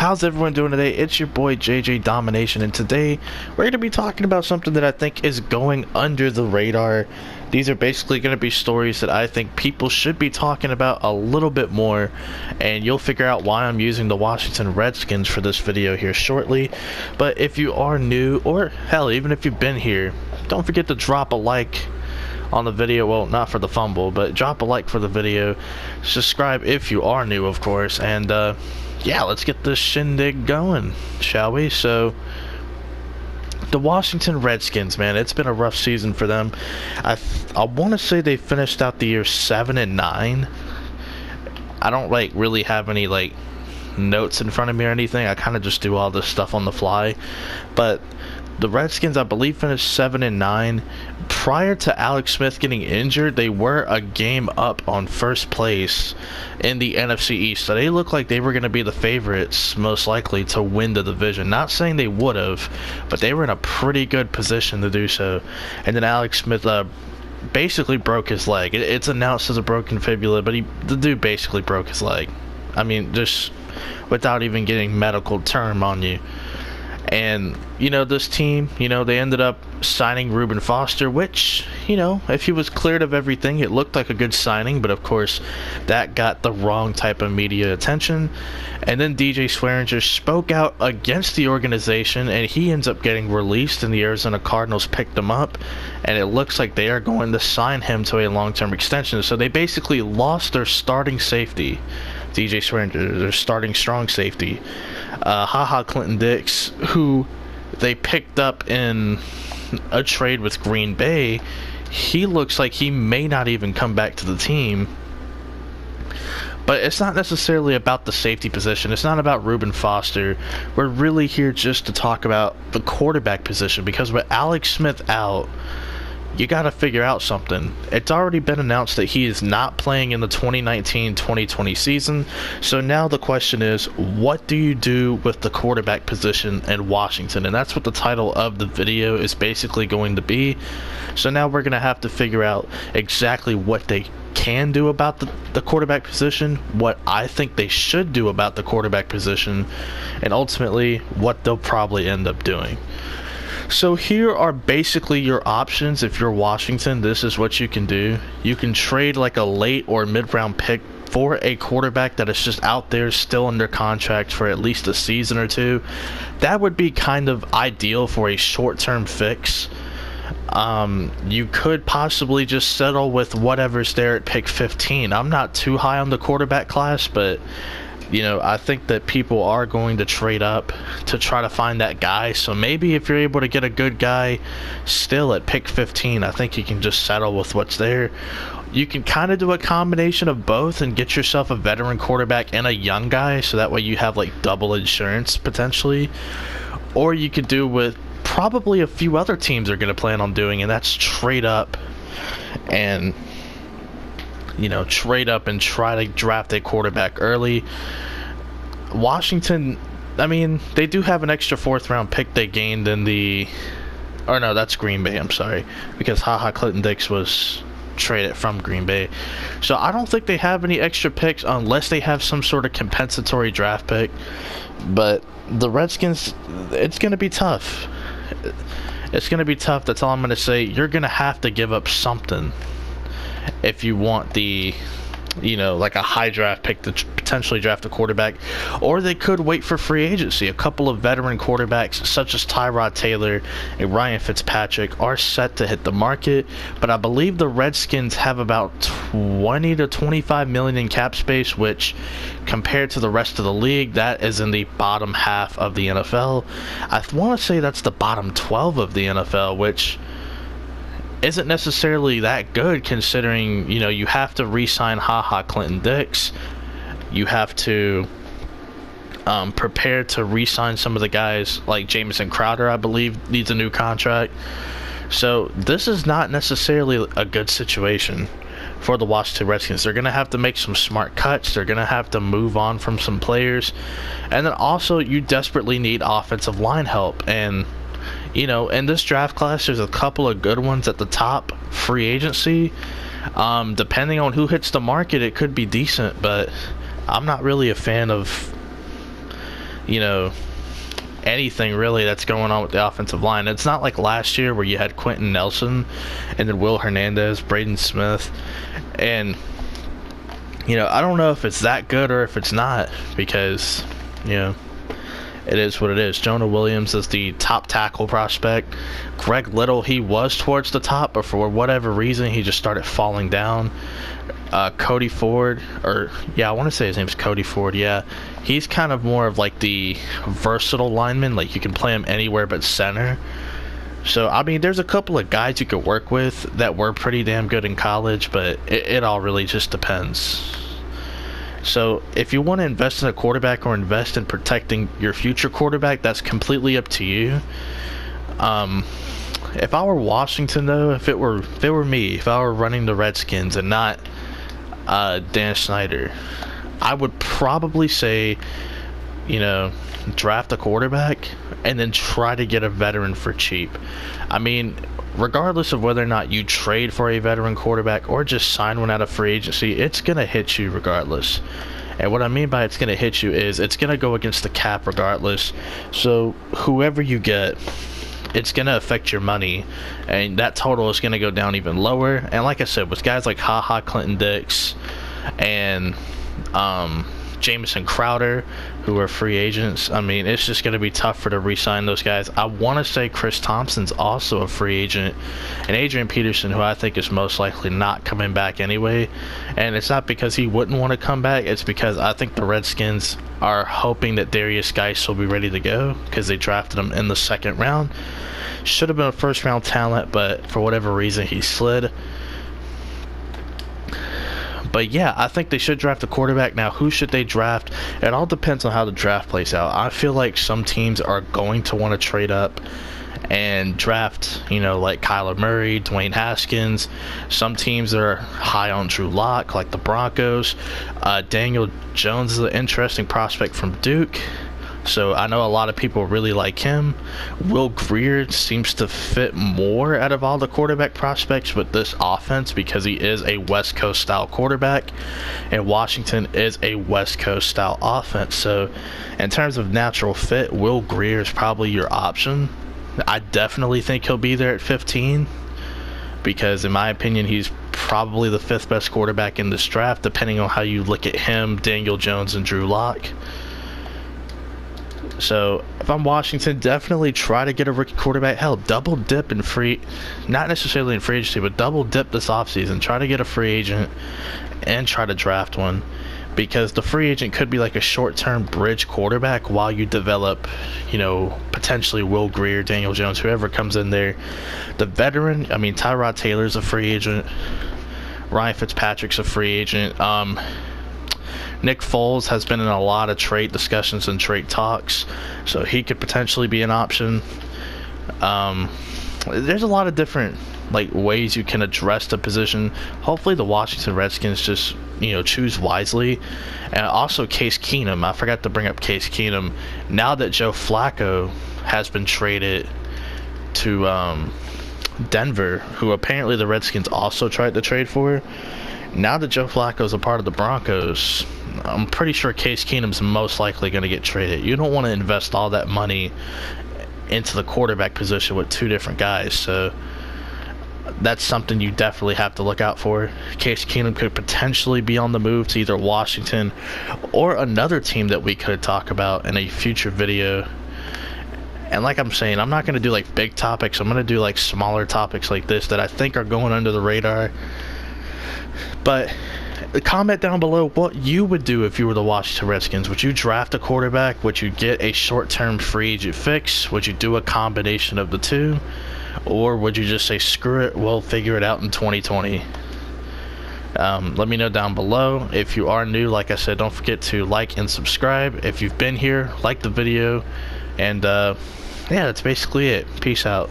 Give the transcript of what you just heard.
How's everyone doing today? It's your boy JJ Domination, and today we're going to be talking about something that I think is going under the radar. These are basically going to be stories that I think people should be talking about a little bit more, and you'll figure out why I'm using the Washington Redskins for this video here shortly. But if you are new, or hell, even if you've been here, don't forget to drop a like on the video. Well, not for the fumble, but drop a like for the video. Subscribe if you are new, of course, and yeah, let's get this shindig going, shall we? So, the Washington Redskins, man, it's been a rough season for them. I want to say they finished out the year 7-9. I don't really have any notes in front of me or anything. I kind of just do all this stuff on the fly. But the Redskins, I believe, finished 7-9. Prior to Alex Smith getting injured, they were a game up on first place in the NFC East. So they looked like they were going to be the favorites, most likely, to win the division. Not saying they would have, but they were in a pretty good position to do so. And then Alex Smith basically broke his leg. It's announced as a broken fibula, but the dude basically broke his leg. I mean, just without even getting medical term on you. And, this team, they ended up signing Reuben Foster, which, if he was cleared of everything, it looked like a good signing. But, of course, that got the wrong type of media attention. And then DJ Swearinger spoke out against the organization, and he ends up getting released, and the Arizona Cardinals picked him up. And it looks like they are going to sign him to a long-term extension. So they basically lost their starting safety, DJ Swearinger, their starting strong safety. Clinton Dix, who they picked up in a trade with Green Bay. He looks like he may not even come back to the team. But it's not necessarily about the safety position. It's not about Reuben Foster. We're really here just to talk about the quarterback position, because with Alex Smith out, you got to figure out something. It's already been announced that he is not playing in the 2019-2020 season. So now the question is, what do you do with the quarterback position in Washington? And that's what the title of the video is basically going to be. So now we're going to have to figure out exactly what they can do about the quarterback position, what I think they should do about the quarterback position, and ultimately what they'll probably end up doing. So here are basically your options. If you're Washington, this is what you can do. You can trade a late or mid-round pick for a quarterback that is just out there still under contract for at least a season or two. That would be kind of ideal for a short-term fix. You could possibly just settle with whatever's there at pick 15. I'm not too high on the quarterback class, but I think that people are going to trade up to try to find that guy. So maybe if you're able to get a good guy still at pick 15, I think you can just settle with what's there. You can kind of do a combination of both and get yourself a veteran quarterback and a young guy, so that way you have double insurance potentially. Or you could do what probably a few other teams are going to plan on doing, and that's trade up and trade up and try to draft a quarterback early. Washington, I mean, they do have an extra 4th round pick they gained in no, that's Green Bay, I'm sorry, because Clinton Dix was traded from Green Bay. So I don't think they have any extra picks unless they have some sort of compensatory draft pick. But the Redskins, it's going to be tough. It's going to be tough, that's all I'm going to say. You're going to have to give up something if you want a high draft pick to potentially draft a quarterback. Or they could wait for free agency. A couple of veteran quarterbacks such as Tyrod Taylor and Ryan Fitzpatrick are set to hit the market, but I believe the Redskins have about 20 to 25 million in cap space, which compared to the rest of the league, that is in the bottom half of the NFL. I want to say that's the bottom 12 of the NFL, which isn't necessarily that good, considering you have to re-sign Clinton Dix. You have to prepare to re-sign some of the guys like Jamison Crowder, I believe, needs a new contract. So this is not necessarily a good situation for the Washington Redskins. They're going to have to make some smart cuts. They're going to have to move on from some players. And then also you desperately need offensive line help. And in this draft class, there's a couple of good ones at the top. Free agency, depending on who hits the market, it could be decent, but I'm not really a fan of you know, anything really that's going on with the offensive line. It's not like last year where you had Quentin Nelson and then Will Hernandez, Braden Smith, and I don't know if it's that good or if it's not, because it is what it is. Jonah Williams is the top tackle prospect. Greg Little, he was towards the top, but for whatever reason he just started falling down. Cody Ford, I want to say his name's Cody Ford. Yeah, he's kind of more of like the versatile lineman. Like, you can play him anywhere but center. So I mean, there's a couple of guys you could work with that were pretty damn good in college, but it all really just depends. So if you want to invest in a quarterback or invest in protecting your future quarterback, that's completely up to you. If I were Washington, though, if it were me, if I were running the Redskins and not Dan Snyder, I would probably say, draft a quarterback and then try to get a veteran for cheap. I mean, regardless of whether or not you trade for a veteran quarterback or just sign one out of free agency, it's going to hit you regardless. And what I mean by it's going to hit you is it's going to go against the cap regardless. So whoever you get, it's going to affect your money, and that total is going to go down even lower. And like I said, with guys like Clinton Dix and Jamison Crowder, who are free agents, I mean, it's just going to be tougher to re-sign those guys. I want to say Chris Thompson's also a free agent, and Adrian Peterson, who I think is most likely not coming back anyway. And it's not because he wouldn't want to come back, it's because I think the Redskins are hoping that Darius Geis will be ready to go, because they drafted him in the second round. Should have been a first round talent, but for whatever reason he slid. But yeah, I think they should draft a quarterback. Now, who should they draft? It all depends on how the draft plays out. I feel like some teams are going to want to trade up and draft, like Kyler Murray, Dwayne Haskins. Some teams are high on Drew Lock, like the Broncos. Daniel Jones is an interesting prospect from Duke, so I know a lot of people really like him. Will Grier seems to fit more out of all the quarterback prospects with this offense because he is a West Coast style quarterback, and Washington is a West Coast style offense. So in terms of natural fit, Will Grier is probably your option. I definitely think he'll be there at 15 because in my opinion he's probably the 5th best quarterback in this draft, depending on how you look at him, Daniel Jones, and Drew Lock. So if I'm Washington, definitely try to get a rookie quarterback. Hell, double dip in not necessarily in free agency, but double dip this offseason. Try to get a free agent and try to draft one, because the free agent could be like a short-term bridge quarterback while you develop, potentially Will Grier, Daniel Jones, whoever comes in there. The veteran, I mean, Tyrod Taylor's a free agent. Ryan Fitzpatrick's a free agent. Nick Foles has been in a lot of trade discussions and trade talks, so he could potentially be an option. There's a lot of different ways you can address the position. Hopefully the Washington Redskins just choose wisely. And also Case Keenum, I forgot to bring up Case Keenum. Now that Joe Flacco has been traded to Denver, who apparently the Redskins also tried to trade for, now that Joe Flacco's a part of the Broncos, I'm pretty sure Case Keenum's most likely going to get traded. You don't want to invest all that money into the quarterback position with 2 different guys, so that's something you definitely have to look out for. Case Keenum could potentially be on the move to either Washington or another team that we could talk about in a future video. And like I'm saying, I'm not going to do big topics. I'm going to do smaller topics like this that I think are going under the radar. But comment down below what you would do if you were the Washington Redskins. Would you draft a quarterback? Would you get a short-term free agent fix? Would you do a combination of the two? Or would you just say, screw it, we'll figure it out in 2020? Let me know down below. If you are new, like I said, don't forget to like and subscribe. If you've been here, like the video. And yeah, that's basically it. Peace out.